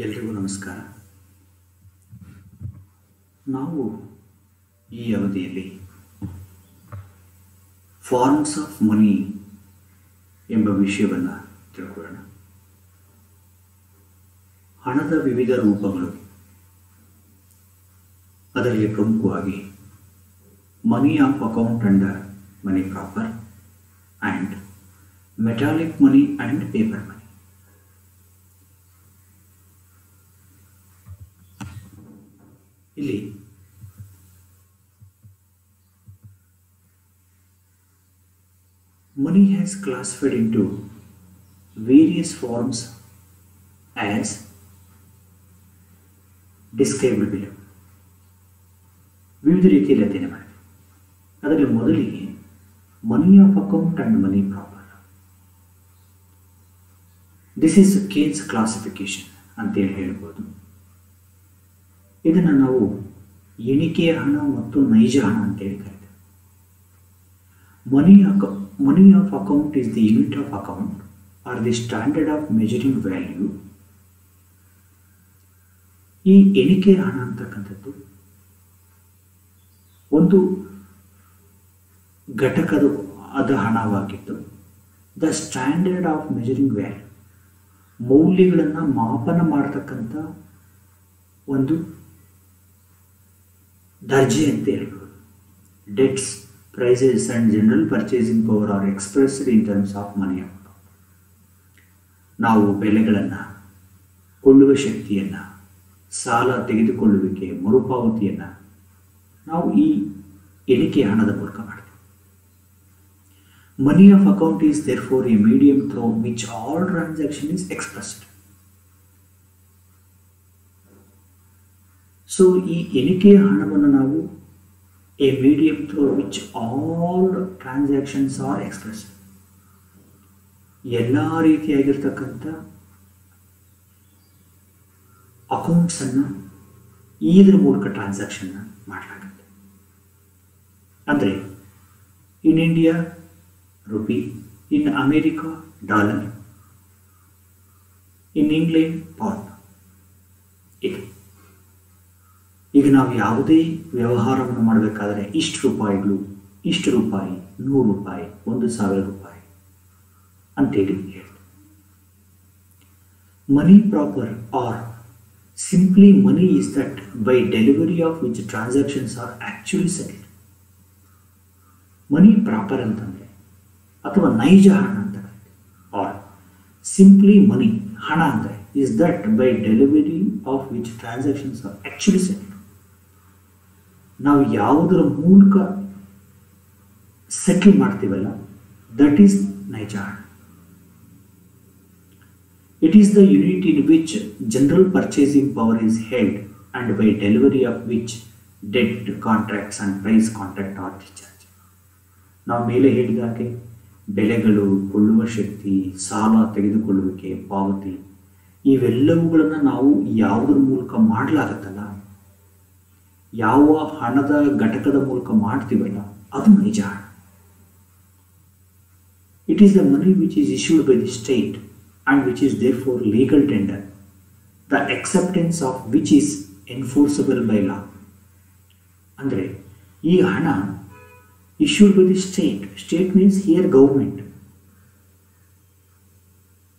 ಎಲ್ರಿಗೂ ನಮಸ್ಕಾರ. ನಾವು ಈ ಅವಧಿಯಲ್ಲಿ ಫಾರ್ಮ್ಸ್ ಆಫ್ ಮನಿ ಎಂಬ ವಿಷಯವನ್ನು ತಿಳ್ಕೊಳ್ಳೋಣ. ಹಣದ ವಿವಿಧ ರೂಪಗಳು, ಅದರಲ್ಲಿ ಪ್ರಮುಖವಾಗಿ money of account under money proper and metallic money and paper money. ಇಲ್ಲಿ money has classified into various forms as described below. ವಿವಿಧ ರೀತಿಯಲ್ಲಿ ಅಧ್ಯಯನ ಮಾಡಿದೆ. ಅದರಲ್ಲಿ ಮೊದಲಿಗೆ money of account and money proper. This is Keynes classification ಅಂತೇಳಿ ಹೇಳ್ಬೋದು. ಇದನ್ನು ನಾವು ಎಣಿಕೆಯ ಹಣ ಮತ್ತು ನೈಜ ಹಣ ಅಂತೇಳಿ ಕರೀತೇವೆ. Money of account is the unit of account or the standard of measuring value. ಈ ಎಣಿಕೆಯ ಹಣ ಅಂತಕ್ಕಂಥದ್ದು ಒಂದು ಘಟಕದ ಹಣವಾಗಿದ್ದು the standard of measuring value, ಮೌಲ್ಯಗಳನ್ನು ಮಾಪನ ಮಾಡತಕ್ಕಂಥ ಒಂದು ದರ್ಜೆ ಅಂತ ಹೇಳ್ಬೋದು. Debts, prices and general purchasing power are expressed in terms of money account. ನಾವು ಬೆಲೆಗಳನ್ನು, ಕೊಳ್ಳುವ ಶಕ್ತಿಯನ್ನು, ಸಾಲ ತೆಗೆದುಕೊಳ್ಳುವಿಕೆ, ಮರುಪಾವತಿಯನ್ನು ನಾವು ಈ ಎಣಿಕೆ ಹಣದ ಮೂಲಕ ಮಾಡ್ತೀವಿ. Money of account is therefore a medium through which all transaction is expressed. So ಈ ಎಣಿಕೆಯ ಹಣವನ್ನು ನಾವು a medium through which all transactions are expressed. ಎಲ್ಲ ರೀತಿಯಾಗಿರ್ತಕ್ಕಂಥ ಅಕೌಂಟ್ಸನ್ನು ಇದ್ರ ಮೂಲಕ ಟ್ರಾನ್ಸಾಕ್ಷನ್ನ ಮಾಡಲಾಗುತ್ತೆ. ಅಂದರೆ in India rupee, in America dollar, in England pound. ಇದು ಈಗ ನಾವು ಯಾವುದೇ ವ್ಯವಹಾರವನ್ನು ಮಾಡಬೇಕಾದ್ರೆ ಇಷ್ಟು ರೂಪಾಯಿಗಳು, ಇಷ್ಟು ರೂಪಾಯಿ, 100 ರೂಪಾಯಿ, 1,000 ರೂಪಾಯಿ ಅಂತೇಳಿ ಹೇಳ್ತೀವಿ. Money proper or simply money is that by delivery of which transactions are actually settled. Money proper ಅಂತಂದರೆ ಅಥವಾ ನೈಜ ಹಣ ಅಂತ ಕರೀತೀವಿ. ಆರ್ ಸಿಂಪ್ಲಿ ಮನಿ, ಹಣ ಅಂದರೆ is that by delivery of which transactions are actually settled. ನಾವು ಯಾವುದರ ಮೂಲಕ ಸೆಟಲ್ ಮಾಡ್ತೀವಲ್ಲ, ದಟ್ ಈಸ್ ನೈಜ ಹಣ. It is the unit in which general purchasing power is held and by delivery of which debt contracts and price contract are discharge. ನಾವು ಮೇಲೆ ಹೇಳಿದ ಹಾಗೆ ಬೆಲೆಗಳು, ಕೊಳ್ಳುವ ಶಕ್ತಿ, ಸಾಲ ತೆಗೆದುಕೊಳ್ಳುವಿಕೆ, ಪಾವತಿ ಇವೆಲ್ಲವುಗಳನ್ನು ನಾವು ಯಾವುದರ ಮೂಲಕ ಮಾಡಲಾಗತ್ತಲ್ಲ, ಯಾವ ಹಣದ ಘಟಕದ ಮೂಲಕ ಮಾಡ್ತೀವಲ್ಲ, ಅದು ನೈಜ ಹಣ. It is the money which is issued by the state and which is therefore legal tender, the acceptance of which is enforceable by law. ಅಂದರೆ ಈ ಹಣ issued by the state. State means here government.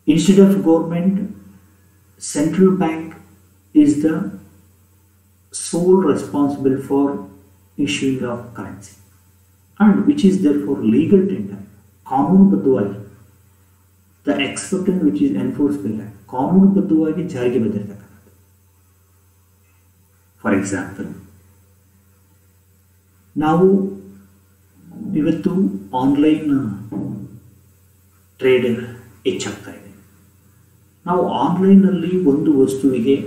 Instead of government, central bank is the sole responsible for issuing of currency and which is therefore legal tender. ಕಾನೂನುಬದ್ಧವಾಗಿ the acceptance which is enforced by law, ಕಾನೂನುಬದ್ಧವಾಗಿ ಜಾರಿಗೆ ಬಂದಿರತಕ್ಕಂಥದ್ದು. For example, ನಾವು ಇವತ್ತು online trade ಹೆಚ್ಚಾಗ್ತಾ ಇದೆ. ನಾವು ಆನ್ಲೈನಲ್ಲಿ ಒಂದು ವಸ್ತುವಿಗೆ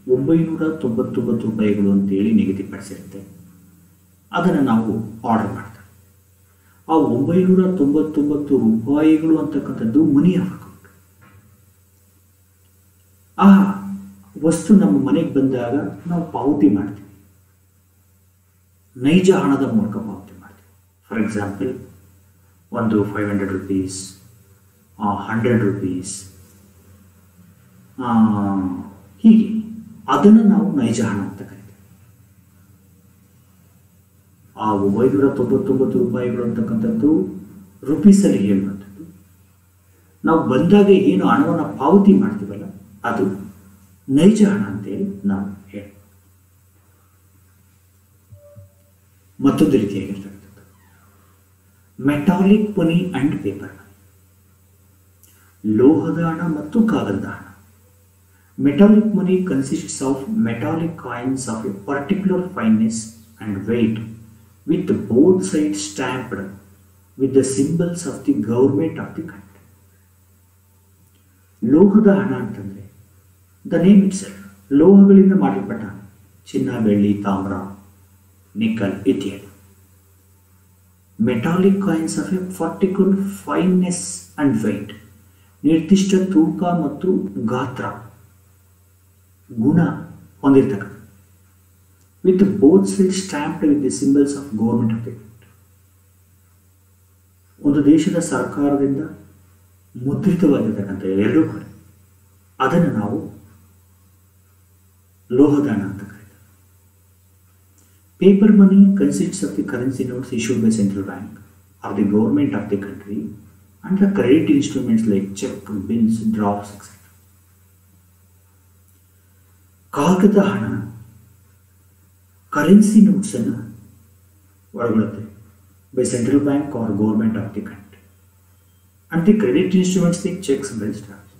999 ರೂಪಾಯಿಗಳು ಅಂತೇಳಿ ನಿಗದಿಪಡಿಸಿರುತ್ತೆ. ಅದನ್ನು ನಾವು ಆರ್ಡರ್ ಮಾಡ್ತೇವೆ. ಆ 999 ರೂಪಾಯಿಗಳು ಅಂತಕ್ಕಂಥದ್ದು ಮನಿ ಆಫ್ ಅಕೌಂಟ್. ಆ ವಸ್ತು ನಮ್ಮ ಮನೆಗೆ ಬಂದಾಗ ನಾವು ಪಾವತಿ ಮಾಡ್ತೀವಿ, ನೈಜ ಹಣದ ಮೂಲಕ ಪಾವತಿ ಮಾಡ್ತೀವಿ. ಫಾರ್ ಎಕ್ಸಾಂಪಲ್, ಒಂದು 500 rupees, 100 rupees ಆ, ಹೀಗೆ ಅದನ್ನು ನಾವು ನೈಜ ಹಣ ಅಂತ ಕರಿತೀವಿ. ಆ 599 ರೂಪಾಯಿಗಳು ಅಂತಕ್ಕಂಥದ್ದು ರುಪೀಸಲ್ಲಿ ಹೇಳುವಂಥದ್ದು. ನಾವು ಬಂದಾಗ ಏನು ಹಣವನ್ನು ಪಾವತಿ ಮಾಡ್ತೀವಲ್ಲ ಅದು ನೈಜ ಹಣ ಅಂತೇಳಿ ನಾವು ಹೇಳಿ. ಮತ್ತೊಂದು ರೀತಿಯಾಗಿರ್ತಕ್ಕಂಥದ್ದು metallic money and paper money, ಲೋಹದ ಹಣ ಮತ್ತು ಕಾಗದದ ಹಣ. Metallic money consists of metallic coins of a particular fineness and weight with both sides stamped with the symbols of the government of the country. ಲೋಹದ ಹಣ ಅಂತಂದರೆ ದ ನೇಮ್ ಇಟ್ ಸೆಲ್ಫ್, ಲೋಹಗಳಿಂದ ಮಾಡಲ್ಪಟ್ಟ ಹಣ, ಚಿನ್ನ, ಬೆಳ್ಳಿ, ತಾಮ್ರ, ನಿಕ್ಕಲ್ ಇತ್ಯಾದಿ. Metallic coins of a particular fineness and weight, ನಿರ್ದಿಷ್ಟ ತೂಕ ಮತ್ತು ಗಾತ್ರ ಗುಣ ಹೊಂದಿರತಕ್ಕಂಥ, with both sides stamped with the symbols of government of the country. ಒಂದು ದೇಶದ ಸರ್ಕಾರದಿಂದ ಮುದ್ರಿತವಾಗಿರ್ತಕ್ಕಂಥ ಎರಡೂ ಕಡೆ ಅದನ್ನು ನಾವು ಲೋಹದ ಹಣ ಅಂತ ಕರೀತೀವಿ. Paper money consists of the currency notes issued by central bank or the government of the country and the credit instruments like check, bills, drafts, etc. ಕಾಗದ ಹಣ ಕರೆನ್ಸಿ ನೋಟ್ಸನ್ನು ಒಳಗೊಳ್ಳುತ್ತೆ by central bank or government of the country and the credit instruments like cheques, bills, drafts.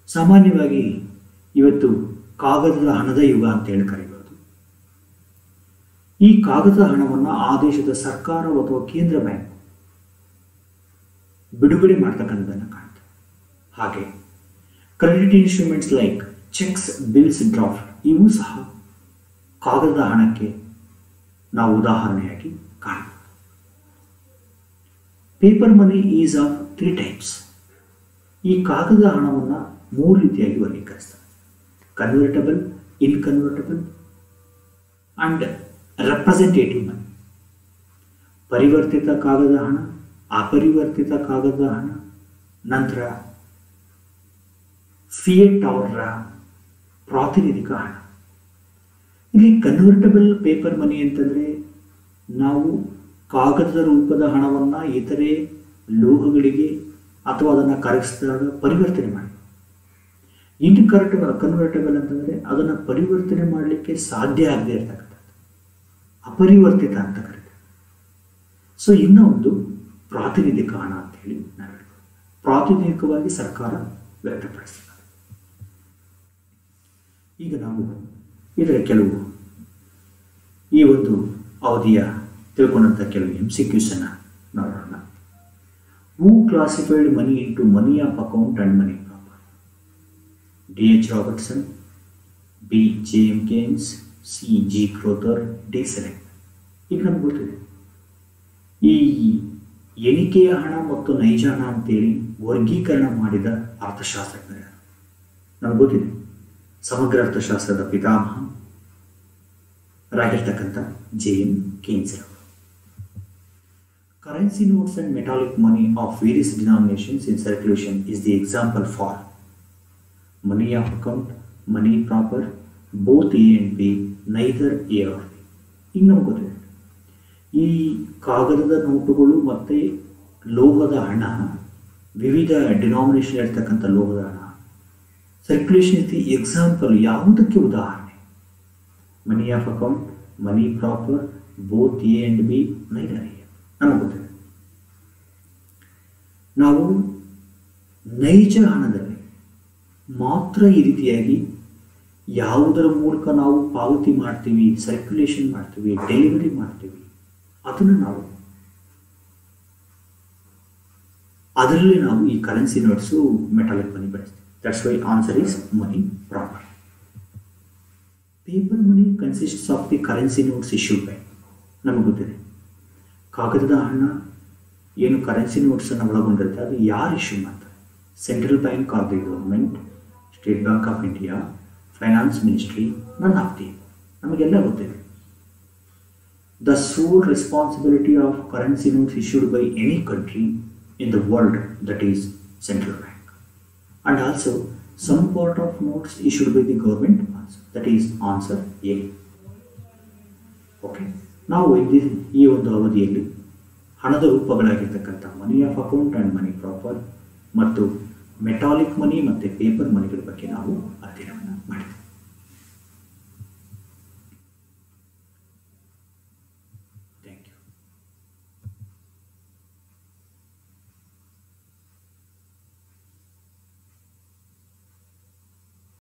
ಸಾಮಾನ್ಯವಾಗಿ ಇವತ್ತು ಕಾಗದದ ಹಣದ ಯುಗ ಅಂತೇಳಿ ಕರೆಯಬಹುದು. ಈ ಕಾಗದದ ಹಣವನ್ನು ಆ ದೇಶದ ಸರ್ಕಾರ ಅಥವಾ ಕೇಂದ್ರ ಬ್ಯಾಂಕ್ ಬಿಡುಗಡೆ ಮಾಡ್ತಕ್ಕಂಥದ್ದನ್ನು ಕಾಣ್ತದೆ. ಹಾಗೆ credit instruments like cheques, bills, draft ಇವು ಸಹ ಕಾಗದದ ಹಣಕ್ಕೆ ನಾವು ಉದಾಹರಣೆಯಾಗಿ ಕಾಣಬಹುದು. Paper money is of 3 types. ಈ ಕಾಗದ ಹಣವನ್ನು 3 ರೀತಿಯಾಗಿ ವರ್ಗೀಕರಿಸ್ತಾರೆ: ಕನ್ವರ್ಟಬಲ್, ಇನ್ಕನ್ವರ್ಟಬಲ್ ಅಂಡ್ ರೆಪ್ರೆಸೆಂಟೇಟಿವ್ ಮನಿ. ಪರಿವರ್ತಿತ ಕಾಗದ ಹಣ, ಅಪರಿವರ್ತಿತ ಕಾಗದ ಹಣ, ನಂತರ ಫಿಯೆಟ್ ಅವರ ಪ್ರಾತಿನಿಧಿಕ ಹಣ. ಇಲ್ಲಿ ಕನ್ವರ್ಟಬಲ್ ಪೇಪರ್ ಮನಿ ಅಂತಂದರೆ ನಾವು ಕಾಗದದ ರೂಪದ ಹಣವನ್ನು ಇತರೆ ಲೋಹಗಳಿಗೆ ಅಥವಾ ಅದನ್ನು ಕರಗಿಸಿದಾಗ ಪರಿವರ್ತನೆ ಮಾಡಿ. ಕನ್ವರ್ಟಬಲ್ ಅಂತಂದರೆ ಅದನ್ನು ಪರಿವರ್ತನೆ ಮಾಡಲಿಕ್ಕೆ ಸಾಧ್ಯ ಆಗದೆ ಇರತಕ್ಕಂಥದ್ದು, ಅಪರಿವರ್ತಿತ ಅಂತ ಕರೀತಾರೆ. ಸೊ ಇನ್ನೂ ಒಂದು ಪ್ರಾತಿನಿಧಿಕ ಹಣ ಅಂತ ಹೇಳಿ ನಾವು ಹೇಳ್ಬೋದು. ಪ್ರಾತಿನಿಧಿಕವಾಗಿ ಸರ್ಕಾರ ವ್ಯಕ್ತಪಡಿಸ್ತದೆ. ಈಗ ನಾವು ಇದರ ಕೆಲವು ಈ ಒಂದು ಅವಧಿಯ ತಿಳ್ಕೊಂಡಂಥ ಕೆಲವು MCQs ಅನ್ನು ನೋಡೋಣ. Who classified money into money of account and money proper? D.H. Robertson, B. J.M. Keynes, C. G. Crowther, D. Select. ಈಗ ನಮ್ಗೆ ಗೊತ್ತಿದೆ ಈ ಎಣಿಕೆಯ ಹಣ ಮತ್ತು ನೈಜ ಹಣ ಅಂತೇಳಿ ವರ್ಗೀಕರಣ ಮಾಡಿದ ಅರ್ಥಶಾಸ್ತ್ರಜ್ಞರು ನಮ್ಗೆ ಗೊತ್ತಿದೆ. ಸಮಗ್ರ ಅರ್ಥಶಾಸ್ತ್ರದ ಪಿತಾಮಹರಾಗಿರ್ತಕ್ಕಂಥ J.M. Keynes. Currency notes and metallic money of various denominations in circulation is the example for money of account, money proper, both A and B, neither A or B. ಈಗ ನಮ್ಗೆ ಗೊತ್ತಿದೆ ಈ ಕಾಗದದ ನೋಟುಗಳು ಮತ್ತು ಲೋಹದ ಹಣ, ವಿವಿಧ ಡಿನಾಮಿನೇಷನ್ ಇರ್ತಕ್ಕಂಥ ಲೋಹದ ಹಣ ಸರ್ಕ್ಯುಲೇಷನ್ ಇಸ್ ದಿ ಎಕ್ಸಾಂಪಲ್. ಯಾವುದಕ್ಕೆ ಉದಾಹರಣೆ? Money of account, money proper, both A and B, neither A. ನಮಗೆ ಗೊತ್ತಿದೆ ನಾವು ನೈಜ ಹಣದಲ್ಲಿ ಮಾತ್ರ ಈ ರೀತಿಯಾಗಿ ಯಾವುದರ ಮೂಲಕ ನಾವು ಪಾವತಿ ಮಾಡ್ತೀವಿ, ಸರ್ಕ್ಯುಲೇಷನ್ ಮಾಡ್ತೀವಿ, ಡೆಲಿವರಿ ಮಾಡ್ತೀವಿ, ಅದನ್ನು ನಾವು ಅದರಲ್ಲಿ ನಾವು ಈ ಕರೆನ್ಸಿ ನೋಟ್ಸು, ಮೆಟಾಲಿಕ್ ಮನಿ ಬಳಸ್ತೀವಿ. That's why answer is money proper. Paper money consists of the currency notes issued by. ನಮಗೆ ಗೊತ್ತಿದೆ ಕಾಗದದ ಹಣ ಏನು ಕರೆನ್ಸಿ ನೋಟ್ಸನ್ನು ಒಳಗೊಂಡಿರುತ್ತೆ ಅದು ಯಾರು ಇಶ್ಯೂ ಮಾಡ್ತಾರೆ? Central bank of the government, state bank of India, finance ministry, none of the. ನಮಗೆಲ್ಲ ಗೊತ್ತಿದೆ. The sole responsibility of currency notes issued by any country in the world, that is central bank. And also Some part of notes issued by the government funds. That is answer A. Okay, ನಾವು ಈ ಒಂದು ಅವಧಿಯಲ್ಲಿ ಹಣದ ರೂಪಗಳಾಗಿರ್ತಕ್ಕಂಥ money of account and money proper ಮತ್ತು metallic money ಮತ್ತು paper ಮನಿಗಳ ಬಗ್ಗೆ ನಾವು ಅಧ್ಯಯನವನ್ನು ಮಾಡಿದ್ದೇವೆ.